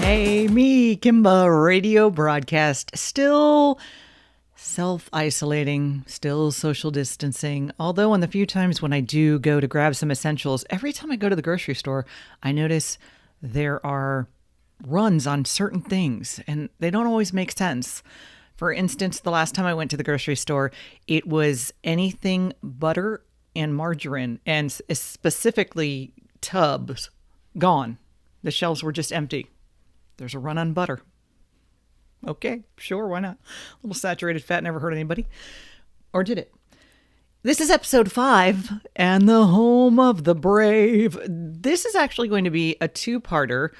Hey, me, Kimba, radio broadcast, still self-isolating, still social distancing. Although on the few times when I do go to grab some essentials, every time I go to the grocery store, I notice there are runs on certain things and they don't always make sense. For instance, the last time I went to the grocery store, it was anything butter and margarine, and specifically tubs, gone. The shelves were just empty. There's a run on butter. Okay, sure, why not? A little saturated fat never hurt anybody. Or did it? This is episode 5 and the home of the brave. This is actually going to be a two-parter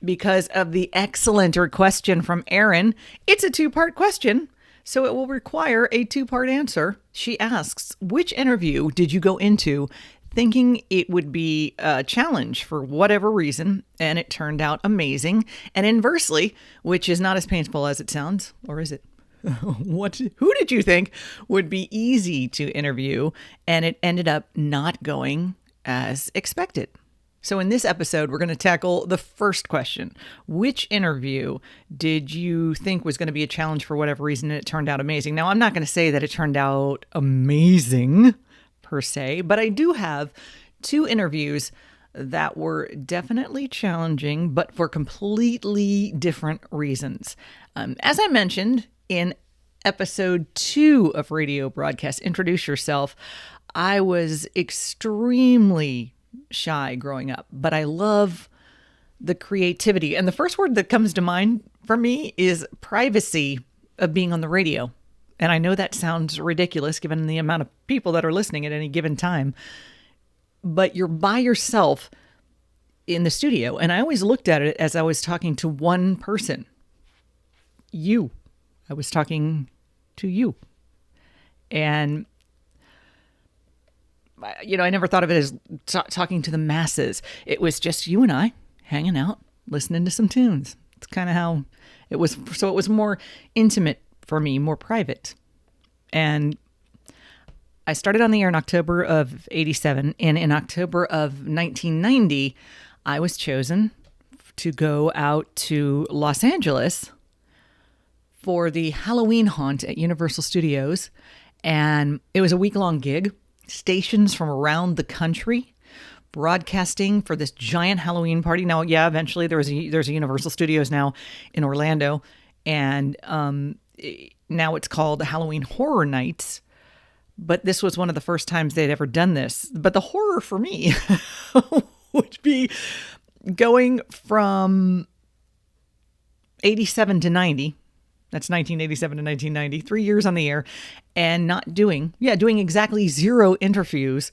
because of the excellent question from Erin. It's a two-part question, so it will require a two-part answer. She asks, which interview did you go into thinking it would be a challenge for whatever reason, and it turned out amazing? And inversely, which is not as painful as it sounds, or is it? Who did you think would be easy to interview, and it ended up not going as expected? So in this episode, we're going to tackle the first question. Which interview did you think was going to be a challenge for whatever reason, and it turned out amazing? Now, I'm not going to say that it turned out amazing per se, but I do have 2 interviews that were definitely challenging, but for completely different reasons. As I mentioned in episode 2 of Radio Broadcast, Introduce Yourself, I was extremely shy growing up, but I love the creativity. And the first word that comes to mind for me is privacy of being on the radio. And I know that sounds ridiculous given the amount of people that are listening at any given time, but you're by yourself in the studio. And I always looked at it as I was talking to one person. You. I was talking to you. And, I never thought of it as talking to the masses. It was just you and I hanging out, listening to some tunes. It's kind of how it was. So it was more intimate for me, more private. And I started on the air in October of 87. And in October of 1990, I was chosen to go out to Los Angeles for the Halloween haunt at Universal Studios. And it was a week-long gig. Stations from around the country broadcasting for this giant Halloween party. Now, yeah, eventually there's a Universal Studios now in Orlando. And now it's called Halloween Horror Nights, but this was one of the first times they'd ever done this. But the horror for me would be going from 87 to 90. That's 1987 to 1990, 3 years on the air, and doing exactly 0 interviews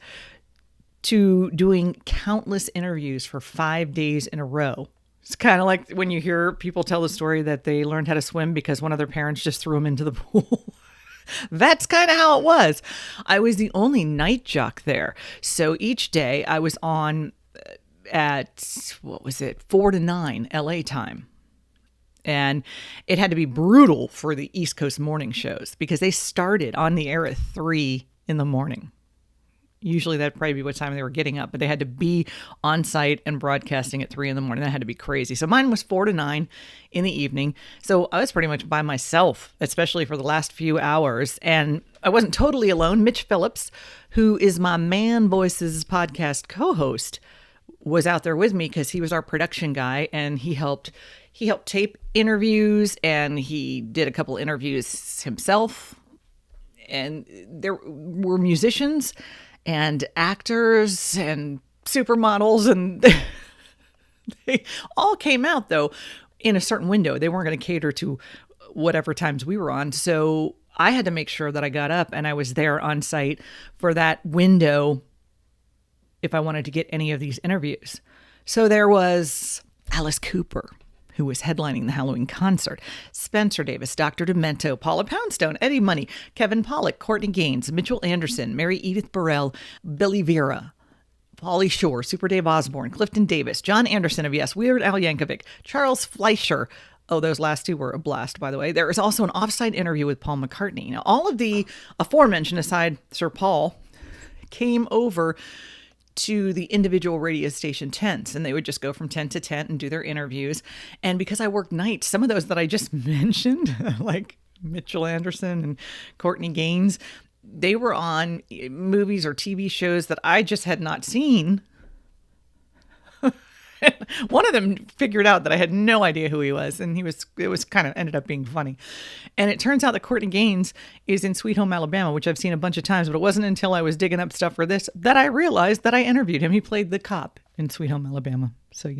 to doing countless interviews for 5 days in a row. It's kind of like when you hear people tell the story that they learned how to swim because one of their parents just threw them into the pool. That's kind of how it was. I was the only night jock there. So each day I was on at, 4 to 9 LA time. And it had to be brutal for the East Coast morning shows because they started on the air at 3 in the morning. Usually that'd probably be what time they were getting up, but they had to be on site and broadcasting at 3 in the morning. That had to be crazy. So mine was 4 to 9 in the evening. So I was pretty much by myself, especially for the last few hours. And I wasn't totally alone. Mitch Phillips, who is my Man Voices podcast co-host, was out there with me because he was our production guy, and he helped tape interviews, and he did a couple interviews himself. And there were musicians and actors and supermodels, and they all came out, though, in a certain window. They weren't going to cater to whatever times we were on. So I had to make sure that I got up and I was there on site for that window if I wanted to get any of these interviews. So there was Alice Cooper, who was headlining the Halloween concert, Spencer Davis, Dr. Demento, Paula Poundstone, Eddie Money, Kevin Pollak, Courtney Gaines, Mitchell Anderson, Mary Edith Burrell, Billy Vera, Pauly Shore, Super Dave Osborne, Clifton Davis, John Anderson of Yes, Weird Al Yankovic, Charles Fleischer. Oh, those last 2 were a blast, by the way. There is also an offsite interview with Paul McCartney. Now, all of the aforementioned, aside Sir Paul, came over to the individual radio station tents, and they would just go from tent to tent and do their interviews. And because I worked nights, some of those that I just mentioned, like Mitchell Anderson and Courtney Gaines, they were on movies or TV shows that I just had not seen. One of them figured out that I had no idea who he was, and it was kind of ended up being funny. And it turns out that Courtney Gaines is in Sweet Home Alabama, which I've seen a bunch of times, but it wasn't until I was digging up stuff for this that I realized that I interviewed him. He played the cop in Sweet Home Alabama. So,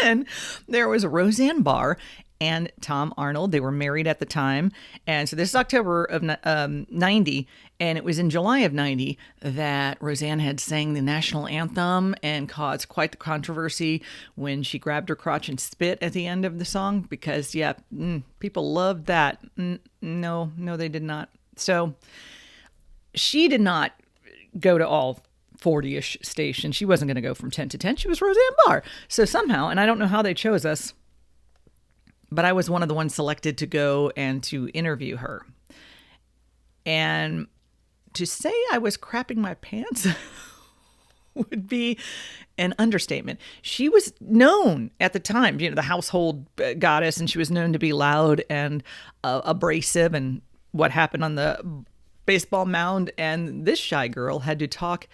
Then there was Rosanne Barr and Tom Arnold. They were married at the time. And so this is October of 90. And it was in July of 90 that Rosanne had sang the national anthem and caused quite the controversy when she grabbed her crotch and spit at the end of the song. Because, people loved that. No, they did not. So she did not go to all 40-ish stations. She wasn't going to go from tent to tent. She was Rosanne Barr. So somehow, and I don't know how they chose us, but I was one of the ones selected to go and to interview her. And to say I was crapping my pants would be an understatement. She was known at the time, the household goddess, and she was known to be loud and abrasive and what happened on the baseball mound. And this shy girl had to talk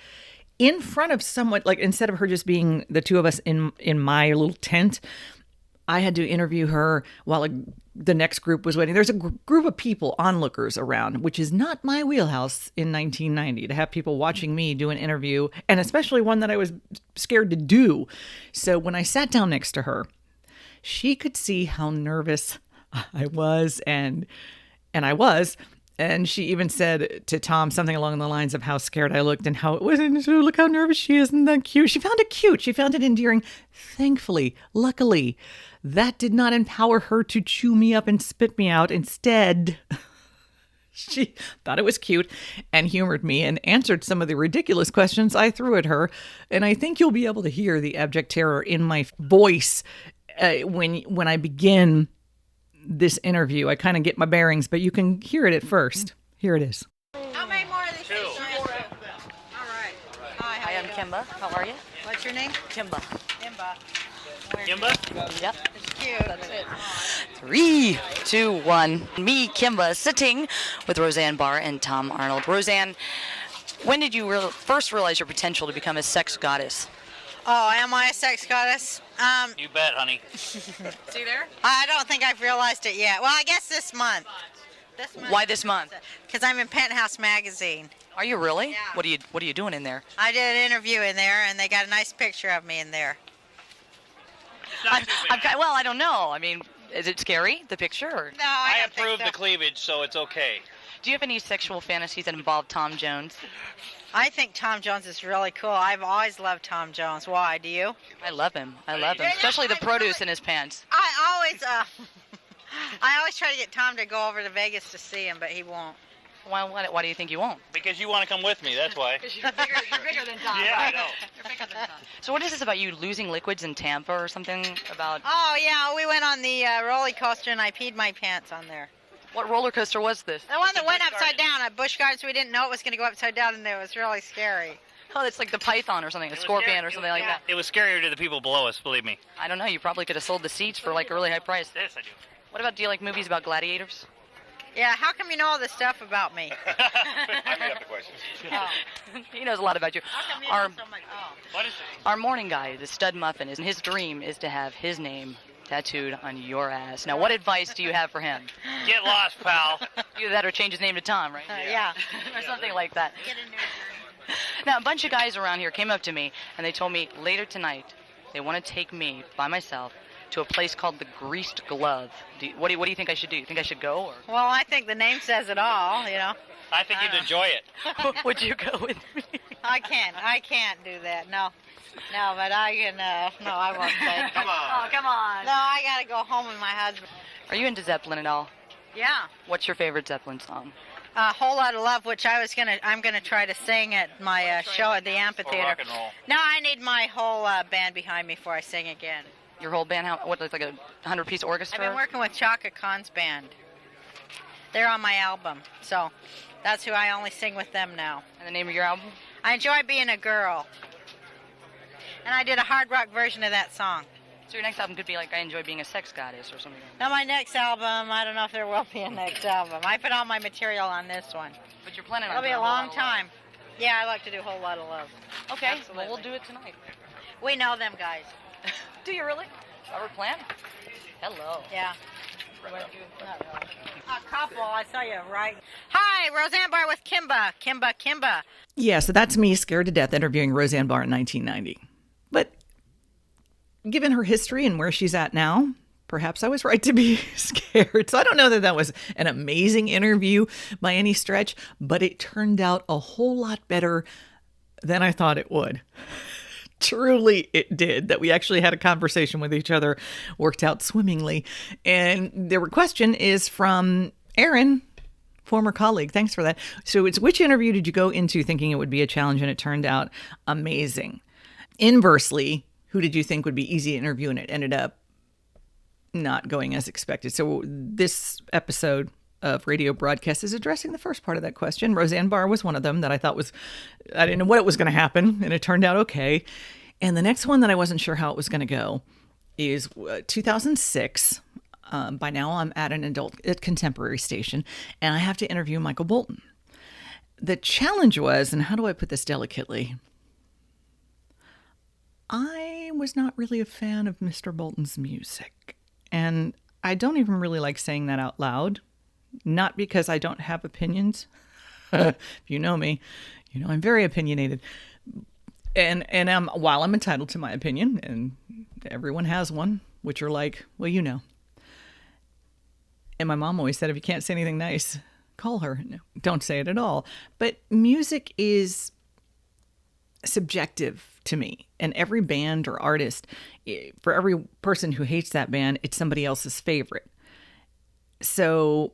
in front of someone, like instead of her just being the two of us in my little tent, I had to interview her while the next group was waiting. There's a group of people, onlookers around, which is not my wheelhouse in 1990, to have people watching me do an interview, and especially one that I was scared to do. So when I sat down next to her, she could see how nervous I was, and I was. And she even said to Tom something along the lines of how scared I looked and how it wasn't. Look how nervous she is. Isn't that cute? She found it cute. She found it endearing. Thankfully, luckily, that did not empower her to chew me up and spit me out. Instead, she thought it was cute and humored me and answered some of the ridiculous questions I threw at her. And I think you'll be able to hear the abject terror in my voice when I begin this interview. I kind of get my bearings, but you can hear it at first. Here it is. How many more of these? Two. All right. Hi, I'm Kimba. How are you? What's your name? Kimba. Kimba. Kimba? Yep. It's cute. That's it. 3, 2, 1. Me, Kimba, sitting with Rosanne Barr and Tom Arnold. Rosanne, when did you first realize your potential to become a sex goddess? Oh, am I a sex goddess? You bet, honey. See there? I don't think I've realized it yet. Well, I guess this month. Why this month? Because I'm in Penthouse magazine. Are you really? Yeah. What are you doing in there? I did an interview in there, and they got a nice picture of me in there. Well, I don't know. I mean, is it scary, the picture? Or? No, I don't approve think so. the cleavage, so it's okay. Do you have any sexual fantasies that involve Tom Jones? I think Tom Jones is really cool. I've always loved Tom Jones. Why? Do you? I love him. Especially the produce in his pants. I always try to get Tom to go over to Vegas to see him, but he won't. Why do you think you won't? Because you want to come with me, that's why. Because you're bigger than Tom. Yeah, I know. You're bigger than Tom. So what is this about you losing liquids in Tampa or something about? Oh, yeah, we went on the roller coaster, and I peed my pants on there. What roller coaster was this? The one that went upside down at Busch Gardens. We didn't know it was going to go upside down, and it was really scary. Oh, it's like the python or something, a scorpion or something like that. It was scarier to the people below us, believe me. I don't know. You probably could have sold the seats for like a really high price. Yes, I do. What about, do you like movies about gladiators? Yeah, how come you know all this stuff about me? I made up the questions. He knows a lot about you. How come you know so much? Oh. What is it? Our morning guy, the stud muffin, his dream is to have his name tattooed on your ass. Now, what advice do you have for him? Get lost, pal. Either that or change his name to Tom, right? Yeah. Or something like that. Get a new journey. Now, a bunch of guys around here came up to me, and they told me later tonight they want to take me by myself to a place called the Greased Glove. What do you think I should do? You think I should go? Or? Well, I think the name says it all, you know. I think you'd enjoy it. Would you go with me? I can't do that. No, but I can. No, I won't say. Come on. Oh, come on. No, I gotta go home with my husband. Are you into Zeppelin at all? Yeah. What's your favorite Zeppelin song? A Whole Lot of Love, which I'm gonna try to sing at my show at the Or amphitheater. rock and roll. No, I need my whole band behind me before I sing again. Your whole band? What, like a 100-piece I've orchestra? been working with Chaka Khan's band. They're on my album, so that's who I only sing with them now. And the name of your album? I enjoy being a girl. And I did a hard rock version of that song. So your next album could be like I Enjoy Being a Sex Goddess or something. Now my next album, I don't know if there will be a next album. I put all my material on this one. But you're planning on It'll be a doing whole long lot of love. time. Yeah, I like to do a whole lot of love. Okay, Absolutely. well, we'll do it tonight. We know them guys. Do you really? Is that our plan? Hello. Yeah. Not really. A couple, I tell you, right? Hi, Rosanne Barr with Kimba. Kimba. Yeah, so that's me scared to death interviewing Rosanne Barr in 1990. But given her history and where she's at now, perhaps I was right to be scared. So I don't know that that was an amazing interview by any stretch, but it turned out a whole lot better than I thought it would. Truly, it did. That we actually had a conversation with each other, worked out swimmingly. And the question is from Erin, former colleague. Thanks for that. So it's, which interview did you go into thinking it would be a challenge and it turned out amazing? Inversely, who did you think would be easy to interview and it ended up not going as expected? So this episode of Radio Broadcast is addressing the first part of that question. Rosanne Barr was one of them that I thought was, I didn't know what it was going to happen, and it turned out okay. And the next one that I wasn't sure how it was going to go is 2006. By now I'm at an adult contemporary station, and I have to interview Michael Bolton. The challenge was, and how do I put this delicately? I was not really a fan of Mr. Bolton's music. And I don't even really like saying that out loud. Not because I don't have opinions. If you know me, you know I'm very opinionated. And while I'm entitled to my opinion, and everyone has one, which are like, well, you know. And my mom always said, if you can't say anything nice, call her. No, don't say it at all. But music is subjective to me. And every band or artist, for every person who hates that band, it's somebody else's favorite. So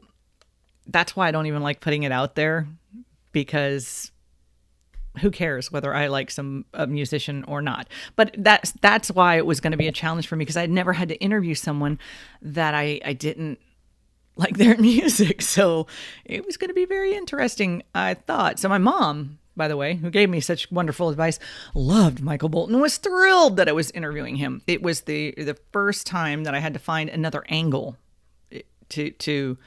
that's why I don't even like putting it out there, because who cares whether I like a musician or not? But that's why it was going to be a challenge for me, because I'd never had to interview someone that I didn't like their music. So it was going to be very interesting, I thought. So my mom, by the way, who gave me such wonderful advice, loved Michael Bolton, was thrilled that I was interviewing him. It was the first time that I had to find another angle to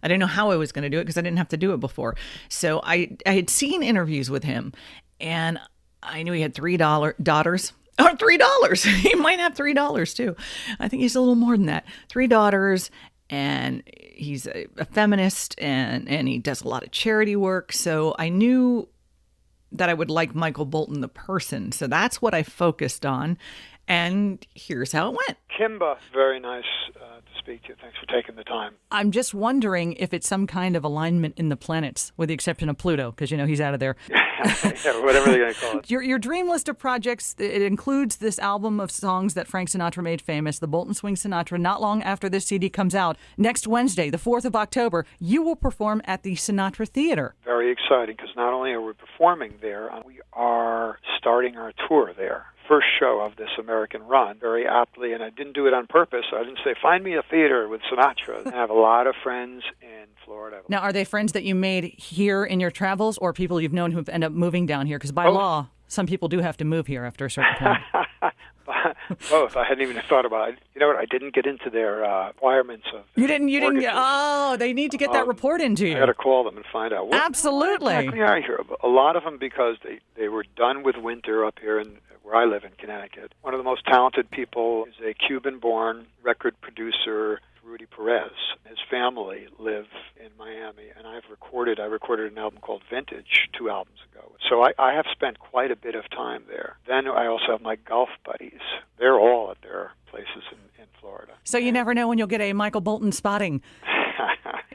I didn't know how I was going to do it because I didn't have to do it before. So I had seen interviews with him, and I knew he had daughters. Oh, $3. He might have $3 too. I think he's a little more than that. 3 daughters, and he's a feminist, and he does a lot of charity work. So I knew that I would like Michael Bolton, the person. So that's what I focused on. And here's how it went. Kimba, very nice to speak to you. Thanks for taking the time. I'm just wondering if it's some kind of alignment in the planets, with the exception of Pluto, because, you know, he's out of there. Yeah, whatever they're going to call it. Your dream list of projects, it includes this album of songs that Frank Sinatra made famous, the Bolton Swing Sinatra. Not long after this CD comes out, next Wednesday, the 4th of October, you will perform at the Sinatra Theater. Very exciting, because not only are we performing there, we are starting our tour there. First show of this American run, very aptly, and I didn't do it on purpose. I didn't say, find me a theater with Sinatra. I have a lot of friends in Florida. Now, are they friends that you made here in your travels, or people you've known who've ended up moving down here? Because by law, some people do have to move here after a certain point. Both. I hadn't even thought about it. You know what? I didn't get into their requirements of You didn't. mortgages. Oh, they need to get that report into you. I got to call them and find out. What Absolutely. exactly are you here? A lot of them, because they were done with winter up here where I live in Connecticut. One of the most talented people is a Cuban-born record producer, Rudy Perez. His family live in Miami, and I recorded an album called Vintage 2 albums ago. So I have spent quite a bit of time there. Then I also have my golf buddies. They're all at their places in Florida. So you never know when you'll get a Michael Bolton spotting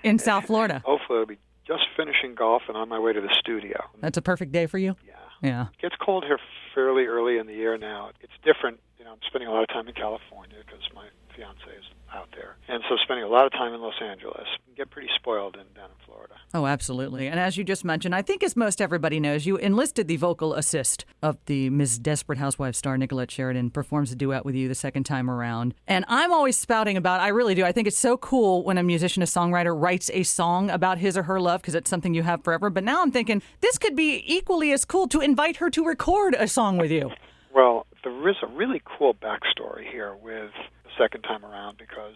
in South Florida. Hopefully I'll be just finishing golf and on my way to the studio. That's a perfect day for you? Yeah. It gets cold here fairly early in the year now. It's different. You know, I'm spending a lot of time in California because my fiance is out there. And so spending a lot of time in Los Angeles. You get pretty spoiled down in Florida. Oh, absolutely. And as you just mentioned, I think as most everybody knows, you enlisted the vocal assist of the Ms. Desperate Housewives star Nicolette Sheridan, performs a duet with you the second time around. And I'm always spouting about, I really do, I think it's so cool when a musician, a songwriter, writes a song about his or her love, because it's something you have forever. But now I'm thinking this could be equally as cool to invite her to record a song with you. Well, there is a really cool backstory here with the second time around because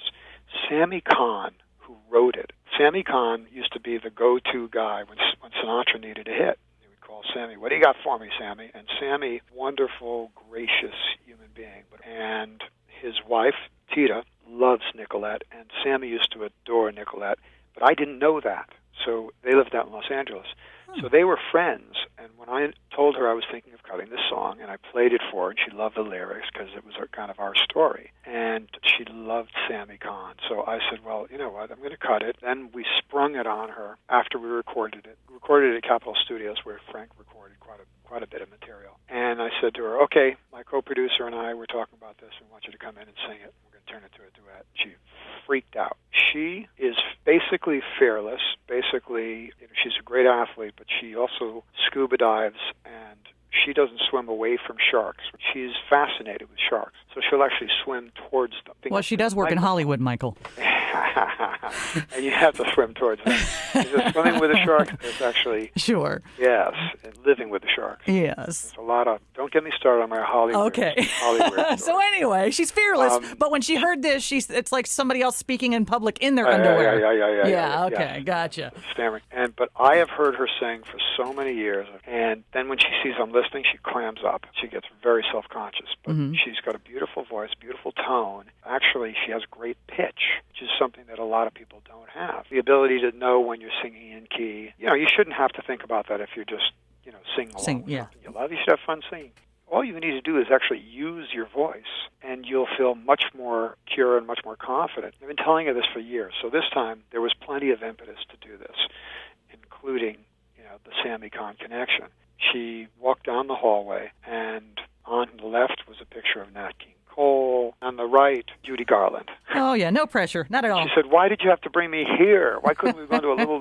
Sammy Cahn, who wrote it, Sammy Cahn used to be the go-to guy when Sinatra needed a hit. He would call Sammy, "What do you got for me, Sammy?" And Sammy, wonderful, gracious human being. And his wife, Tita, loves Nicolette, and Sammy used to adore Nicolette. But I didn't know that. So they lived out in Los Angeles. So they were friends, and when I told her I was thinking of cutting this song, and I played it for her, and she loved the lyrics because it was kind of our story, and she loved Sammy Cahn. So I said, well, you know what, I'm going to cut it. Then we sprung it on her after we recorded it. We recorded it at Capitol Studios where Frank recorded quite a bit of material. And I said to her, okay, my co-producer and I were talking about this. We want you to come in and sing it. We're going to turn it to a duet. She freaked out. She is basically fearless. Basically, she's a great athlete, but she also scuba dives, and she doesn't swim away from sharks. She's fascinated with sharks, so she'll actually swim towards them. Well, she does work in Hollywood, Michael. And you have to swim towards them. Is it swimming with the sharks? It's actually... Sure. Yes, and living with the sharks. Yes. There's a lot of... Don't get me started on my Hollywood. Okay. Hollywood So anyway, she's fearless, but when she heard this, it's like somebody else speaking in public in their underwear. Yeah, okay, gotcha. Stammering. But I have heard her sing for so many years, and then when she sees I'm listening, she clams up. She gets very self-conscious, but she's got a beautiful voice, beautiful tone. Actually, she has great pitch, which is something that a lot of people don't have. The ability to know when you're singing in key. You shouldn't have to think about that if you're just, singing along with something you love. You should have fun singing. All you need to do is actually use your voice, and you'll feel much more secure and much more confident. I've been telling her this for years, so this time there was plenty of impetus to do this, including, the Sammy Cahn connection. She walked down the hallway, and on the left was a picture of Nat King Cole. On the right, Judy Garland. Oh, yeah, no pressure, not at all. She said, why did you have to bring me here? Why couldn't we go to a little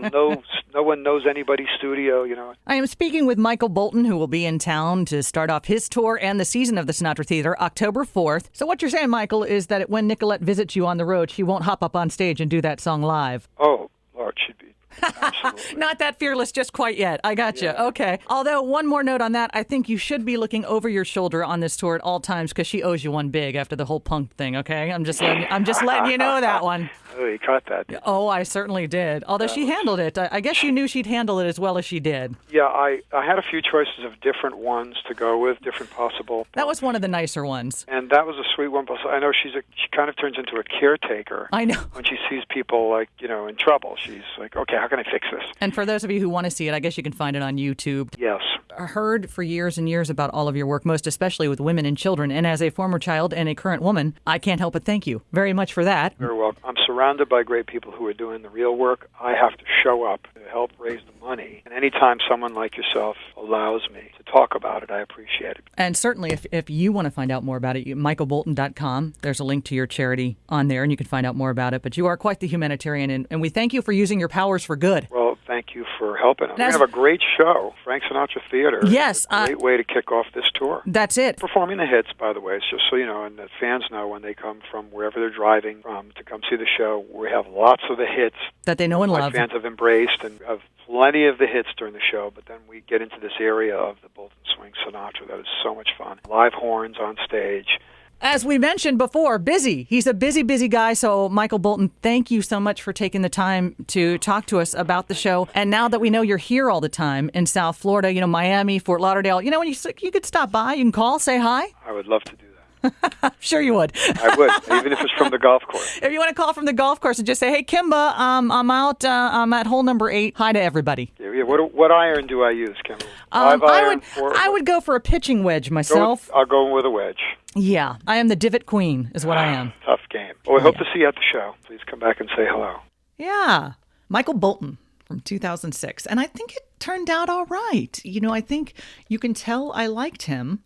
no one knows anybody studio, I am speaking with Michael Bolton, who will be in town to start off his tour and the season of the Sinatra Theater, October 4th. So what you're saying, Michael, is that when Nicolette visits you on the road, she won't hop up on stage and do that song live. Oh, Lord, she'd be absolutely. Not that fearless just quite yet. I gotcha. Yeah. Okay. Although, one more note on that, I think you should be looking over your shoulder on this tour at all times because she owes you one big after the whole punk thing, okay? I'm just letting you know that one. Oh, you caught that. Oh, I certainly did. Although she handled it. I guess you knew she'd handle it as well as she did. Yeah, I had a few choices of different ones to go with, different possible. That was one of the nicer ones. And that was a sweet one. I know she kind of turns into a caretaker. I know. When she sees people, in trouble, she's like, okay, how can I fix this? And for those of you who want to see it, I guess you can find it on YouTube. Yes. I heard for years and years about all of your work, most especially with women and children. And as a former child and a current woman, I can't help but thank you very much for that. Very well. I'm surrounded by great people who are doing the real work. I have to show up to help raise the money. And anytime someone like yourself allows me to talk about it, I appreciate it. And certainly, if you want to find out more about it, michaelbolton.com. There's a link to your charity on there, and you can find out more about it. But you are quite the humanitarian, and we thank you for using your powers for good. Well, thank you for helping. We're going to have a great show, Frank Sinatra Theater. Yes. It's a great way to kick off this tour. That's it. Performing the hits, by the way, it's just so you know, and the fans know when they come from wherever they're driving from to come see the show, we have lots of the hits that they know and love. Fans have embraced and have plenty of the hits during the show, but then we get into this area of the Bolton Swing Sinatra that is so much fun. Live horns on stage. As we mentioned before, busy. He's a busy, busy guy. So, Michael Bolton, thank you so much for taking the time to talk to us about the show. And now that we know you're here all the time in South Florida, Miami, Fort Lauderdale, when you could stop by, you can call, say hi. I would love to do that. Sure you would. I would, even if it's from the golf course. If you want to call from the golf course and just say, hey, Kimba, I'm out. I'm at hole number 8. Hi to everybody. Yeah. What iron do I use, Kimba? I would go for a pitching wedge myself. I'll go with a wedge. Yeah, I am the divot queen is what I am. Tough game. Well, I hope to see you at the show. Please come back and say hello. Yeah. Michael Bolton from 2006. And I think it turned out all right. I think you can tell I liked him,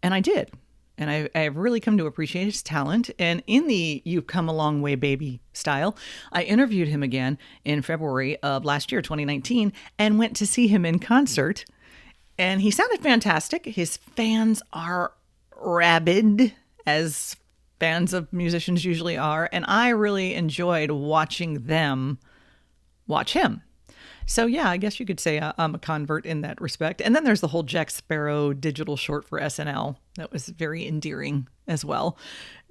and I did. And I've really come to appreciate his talent. And in the You've Come a Long Way, Baby style, I interviewed him again in February of last year, 2019, and went to see him in concert. And he sounded fantastic. His fans are rabid, as fans of musicians usually are. And I really enjoyed watching them watch him. So, yeah, I guess you could say I'm a convert in that respect. And then there's the whole Jack Sparrow digital short for SNL That was very endearing as well.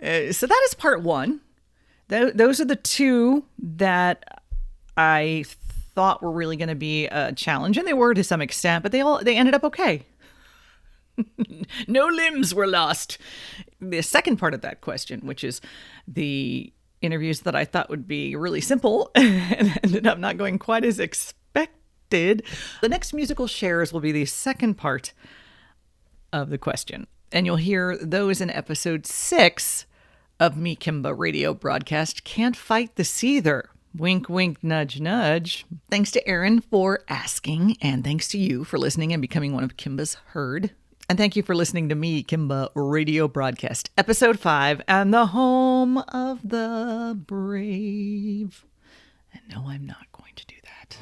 So that is part one. Those are the two that I thought were really going to be a challenge, and they were to some extent, but they ended up okay. No limbs were lost. The second part of that question, which is the interviews that I thought would be really simple and ended up not going quite as expected. The next musical shares will be the second part of the question, and you'll hear those in episode 6 of Me Kimba radio broadcast, Can't Fight the Seether. Wink, wink, nudge, nudge. Thanks to Erin for asking, and thanks to you for listening and becoming one of Kimba's herd. And thank you for listening to Me Kimba radio broadcast, episode 5, and the home of the brave. And no, I'm not going to do that.